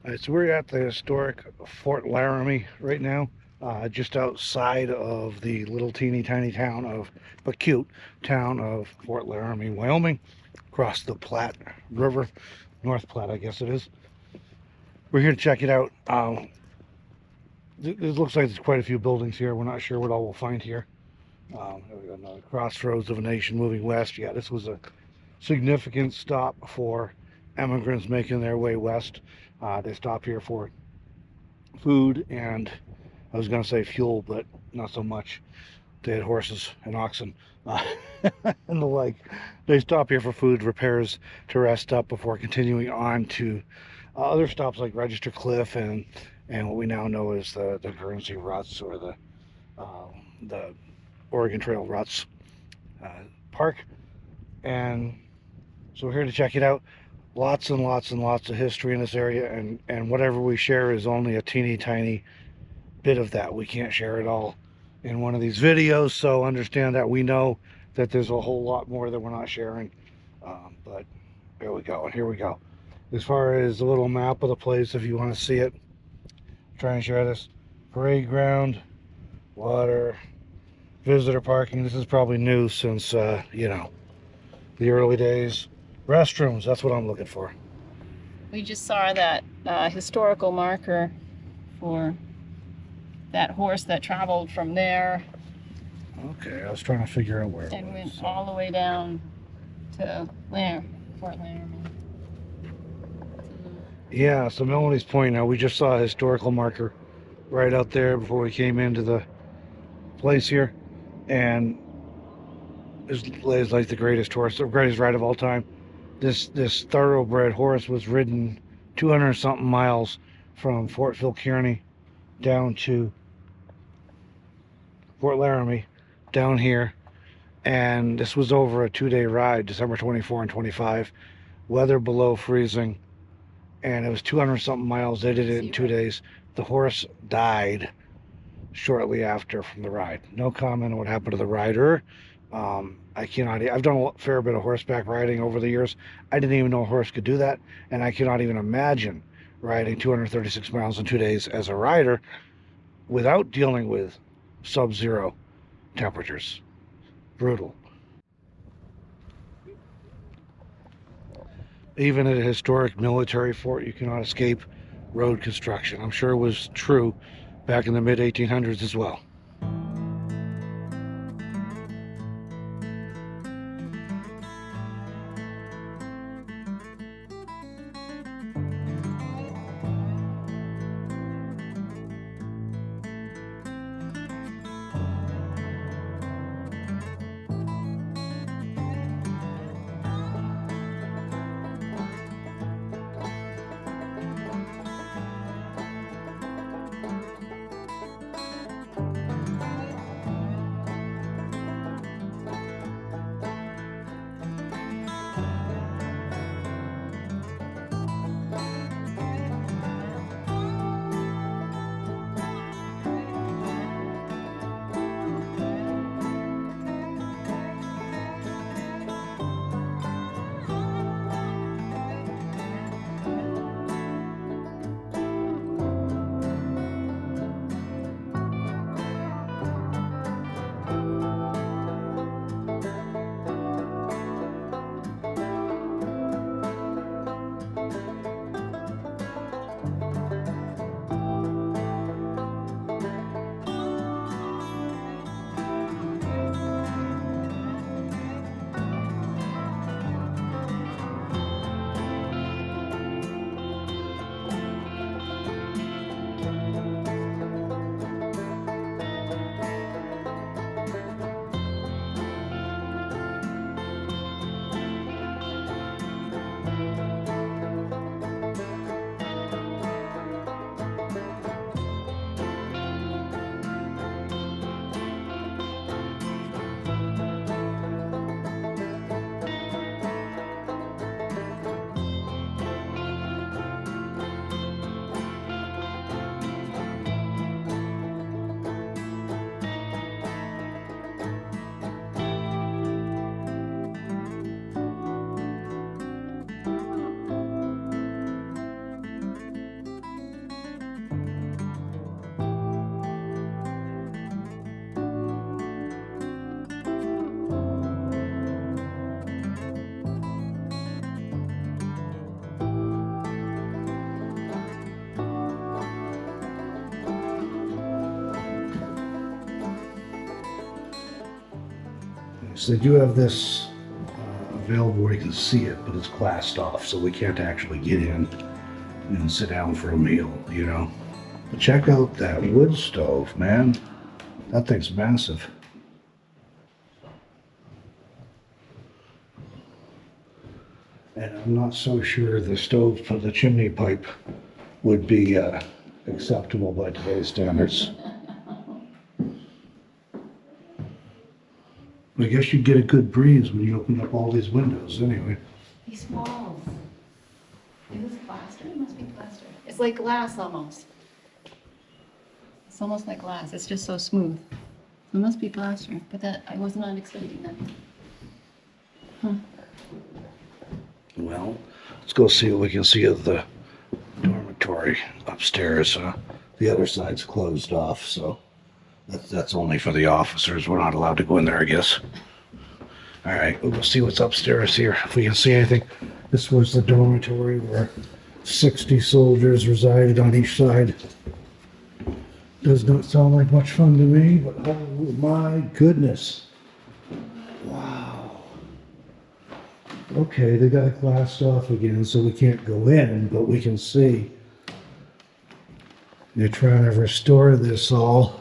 All right, so we're at the historic Fort Laramie right now, just outside of the little teeny tiny town of, but cute town of Fort Laramie, Wyoming, across the Platte River, North Platte, I guess it is. We're here to check it out. It looks like there's quite a few buildings here. We're not sure what all we'll find here. There we go, another crossroads of a nation moving west. Yeah, this was a significant stop for emigrants making their way west. They stop here for food and I was going to say fuel, but not so much. They had horses and oxen and the like. They stop here for food, repairs, to rest up before continuing on to other stops like Register Cliff and what we now know as the Guernsey Ruts or the Oregon Trail Ruts Park. And so we're here to check it out. Lots and lots and lots of history in this area, and whatever we share is only a teeny tiny bit of that. We can't share it all in one of these videos, so understand that we know that there's a whole lot more that we're not sharing. But there we go, and here we go. As far as a little map of the place, if you want to see it, try and share this. Parade ground, water, visitor parking. This is probably new since, you know, the early days. Restrooms, that's what I'm looking for. We just saw that historical marker for that horse that traveled from there Okay, I was trying to figure out where it and was. went all the way down to Fort Laramie. Yeah, so Melanie's point now, we just saw a historical marker right out there before we came into the place here. And this is like the greatest horse, the greatest ride of all time. This thoroughbred horse was ridden 200 something miles from Fort Phil Kearny down to Fort Laramie down here. And this was over a 2-day ride, December 24 and 25, weather below freezing. And it was 200 something miles. They did it in 2 days. The horse died shortly after from the ride. No comment on what happened to the rider. I cannot. I've done a fair bit of horseback riding over the years. I didn't even know a horse could do that, and I cannot even imagine riding 236 miles in 2 days as a rider without dealing with sub-zero temperatures. Brutal. Even at a historic military fort, you cannot escape road construction. I'm sure it was true back in the mid-1800s as well. they do have this available where you can see it, but it's glassed off, so we can't actually get in and sit down for a meal, you know. But check out that wood stove, man. That thing's massive. And I'm not so sure the stove for the chimney pipe would be acceptable by today's standards. I guess you get a good breeze when you open up all these windows anyway. These walls. Is this plaster? It must be plaster. It's like glass almost. It's almost like glass. It's just so smooth. It must be plaster, but that I was not expecting that. Huh. Well, let's go see what we can see of the dormitory upstairs. The other side's closed off, so that's only for the officers. We're not allowed to go in there, I guess. All right, we'll see what's upstairs here, if we can see anything. This was the dormitory where 60 soldiers resided on each side. Does not sound like much fun to me, but oh my goodness. Wow. Okay, they got it glassed off again, so we can't go in, but we can see. They're trying to restore this all.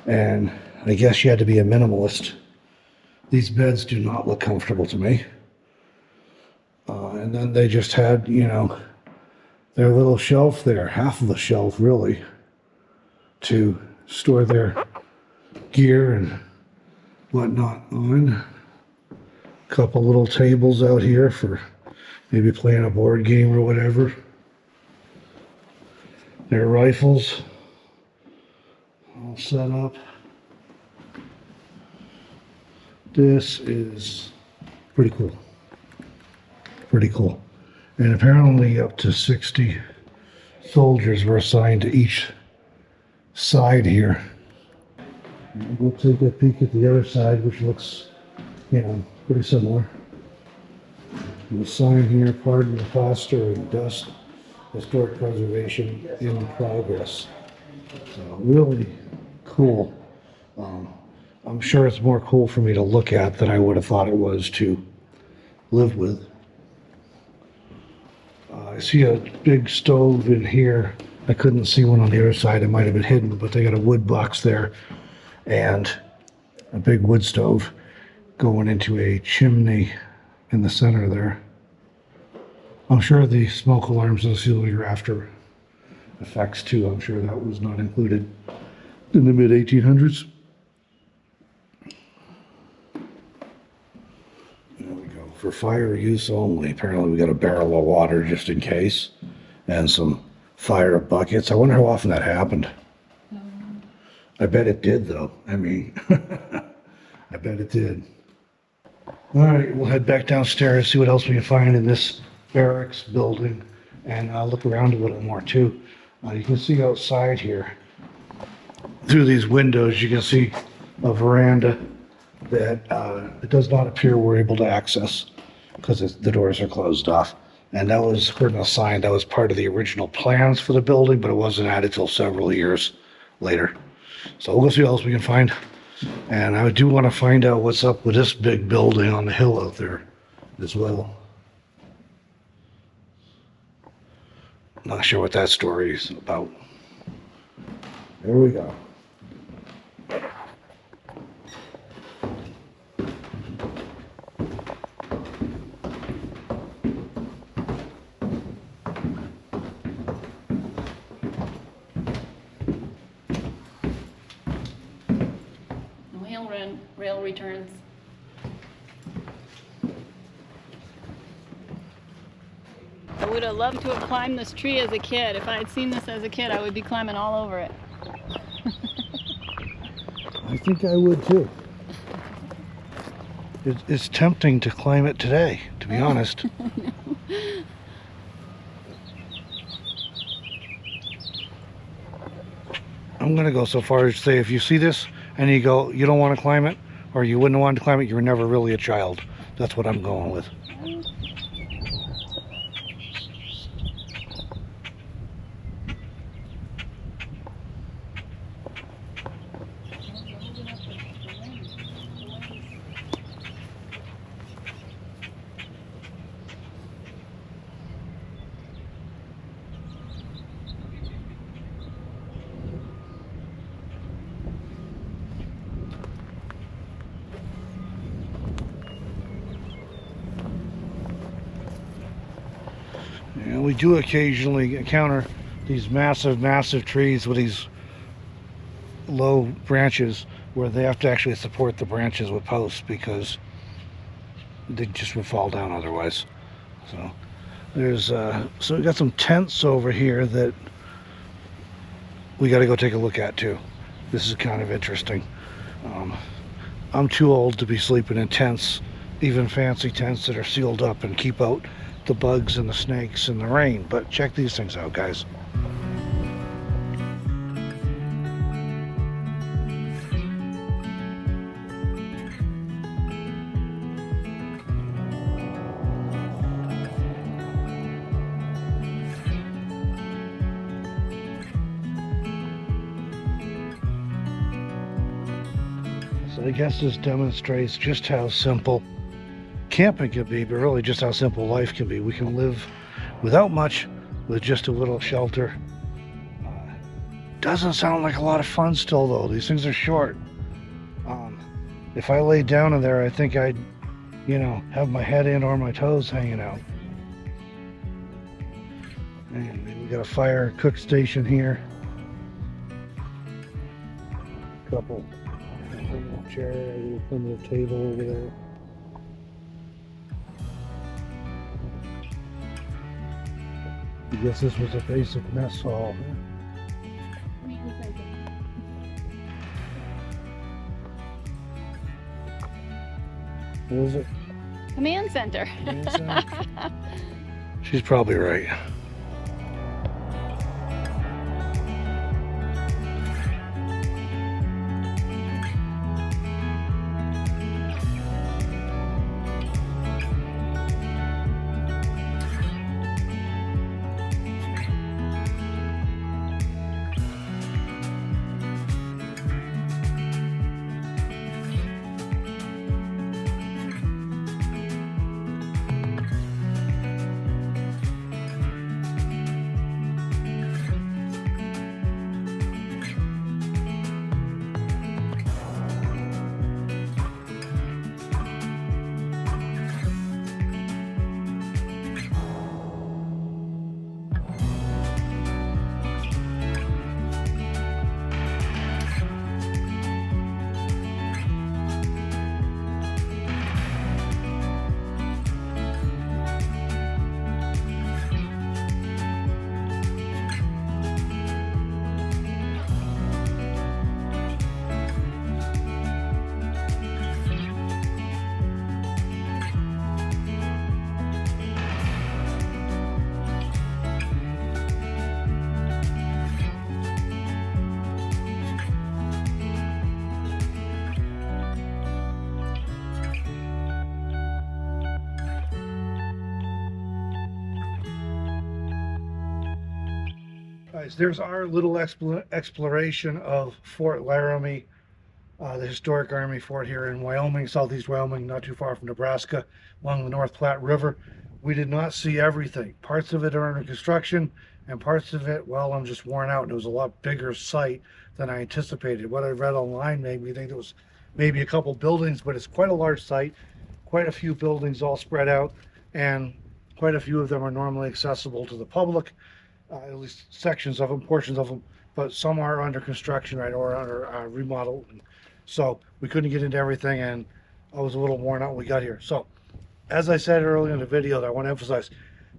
And I guess you had to be a minimalist. These beds do not look comfortable to me. And then they just had, you know, their little shelf there, half of the shelf really, to store their gear and whatnot on. A couple little tables out here for maybe playing a board game or whatever. Their rifles all set up. This is pretty cool. Pretty cool. And apparently up to 60 soldiers were assigned to each side here. We'll take a peek at the other side, which looks, you know, pretty similar. The sign here, pardon the plaster and dust, historic preservation in progress. So really cool. I'm sure it's more cool for me to look at than I would have thought it was to live with. I see a big stove in here. I couldn't see one on the other side. It might have been hidden, but they got a wood box there and a big wood stove going into a chimney in the center there. I'm sure the smoke alarms and the ceiling are after effects too. I'm sure that was not included in the mid-1800s. There we go. For fire use only. Apparently we got a barrel of water just in case and some fire buckets. I wonder how often that happened. I bet it did though. I mean, I bet it did. All right, we'll head back downstairs, see what else we can find in this barracks building, and look around a little more too. You can see outside here, through these windows, you can see a veranda that it does not appear we're able to access because the doors are closed off. And that was, according to the sign, that was part of the original plans for the building, but it wasn't added till several years later. So we'll go see what else we can find. And I do want to find out what's up with this big building on the hill out there as well. Not sure what that story is about. There we go. Rail returns. I would have loved to have climbed this tree as a kid. If I had seen this as a kid, I would be climbing all over it. I think I would too. It's tempting to climb it today, to be honest. I'm going to go so far as to say if you see this and you go, you don't want to climb it, or you wouldn't want to climb it, you were never really a child. That's what I'm going with. we do occasionally encounter these massive trees with these low branches where they have to actually support the branches with posts because they just would fall down otherwise. So there's so we got some tents over here that we got to go take a look at too. This is kind of interesting. I'm too old to be sleeping in tents, even fancy tents that are sealed up and keep out the bugs and the snakes and the rain. But check these things out, guys. So I guess this demonstrates just how simple camping can be, but really just how simple life can be. We can live without much, with just a little shelter. Doesn't sound like a lot of fun still, though. These things are short. If I laid down in there, I think I'd, have my head in or my toes hanging out. And we got a fire cook station here. Couple chair, a little primitive table over there. I guess this was a basic mess hall. What is it? Command center. Command center? She's probably right. Guys, there's our little exploration of Fort Laramie, the historic Army fort here in Wyoming, southeast Wyoming, not too far from Nebraska, along the North Platte River. We did not see everything. Parts of it are under construction, and parts of it, well, I'm just worn out. And it was a lot bigger site than I anticipated. What I read online made me think it was maybe a couple buildings, but it's quite a large site, quite a few buildings all spread out, and quite a few of them are normally accessible to the public. At least sections of them, portions of them, but some are under construction, right, or under remodel. So we couldn't get into everything, and I was a little worn out when we got here. So, as I said earlier in the video, that I want to emphasize,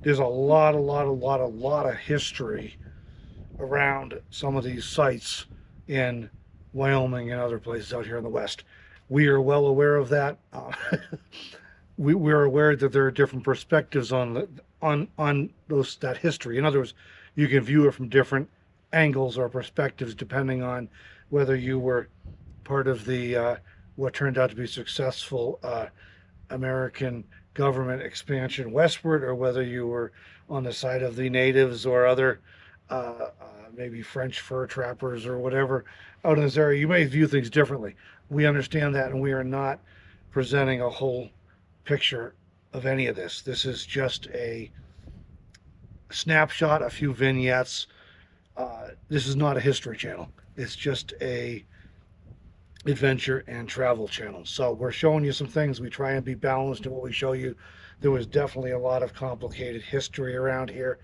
there's a lot of history around some of these sites in Wyoming and other places out here in the West. We are well aware of that. We're aware that there are different perspectives on that history. In other words, you can view it from different angles or perspectives depending on whether you were part of the what turned out to be successful American government expansion westward, or whether you were on the side of the natives or other maybe French fur trappers or whatever out in this area. You may view things differently. We understand that, and we are not presenting a whole picture of any of this. This is just a snapshot, a few vignettes. This is not a history channel. It's just a adventure and travel channel. So we're showing you some things. We try and be balanced in what we show you. There was definitely a lot of complicated history around here.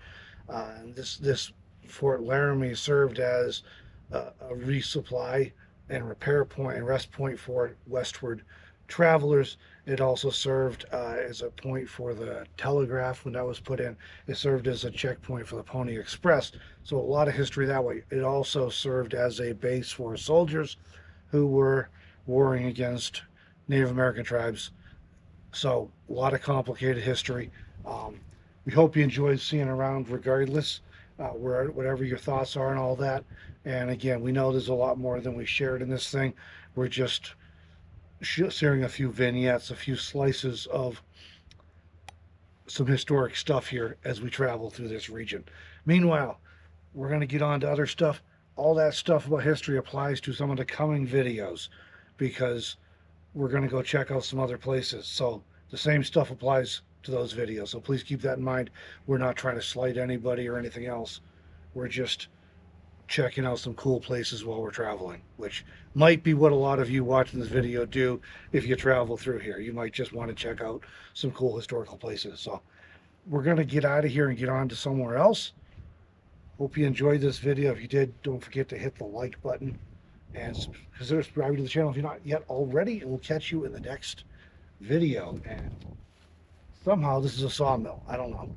And this Fort Laramie served as a resupply and repair point and rest point for westward travelers. It also served as a point for the telegraph when that was put in. It served as a checkpoint for the Pony Express. So a lot of history that way. It also served as a base for soldiers who were warring against Native American tribes. So a lot of complicated history. We hope you enjoyed seeing around regardless, whatever your thoughts are and all that. And again, we know there's a lot more than we shared in this thing. We're just sharing a few vignettes, a few slices of some historic stuff here as we travel through this region. Meanwhile, we're going to get on to other stuff. All that stuff about history applies to some of the coming videos because we're going to go check out some other places. So the same stuff applies to those videos. So please keep that in mind. We're not trying to slight anybody or anything else. We're just checking out some cool places while we're traveling, which might be what a lot of you watching this video do if you travel through here. You might just want to check out some cool historical places. So we're going to get out of here and get on to somewhere else. Hope you enjoyed this video. If you did, don't forget to hit the like button and consider subscribing to the channel if you're not yet already. And we'll catch you in the next video. And somehow this is a sawmill. I don't know.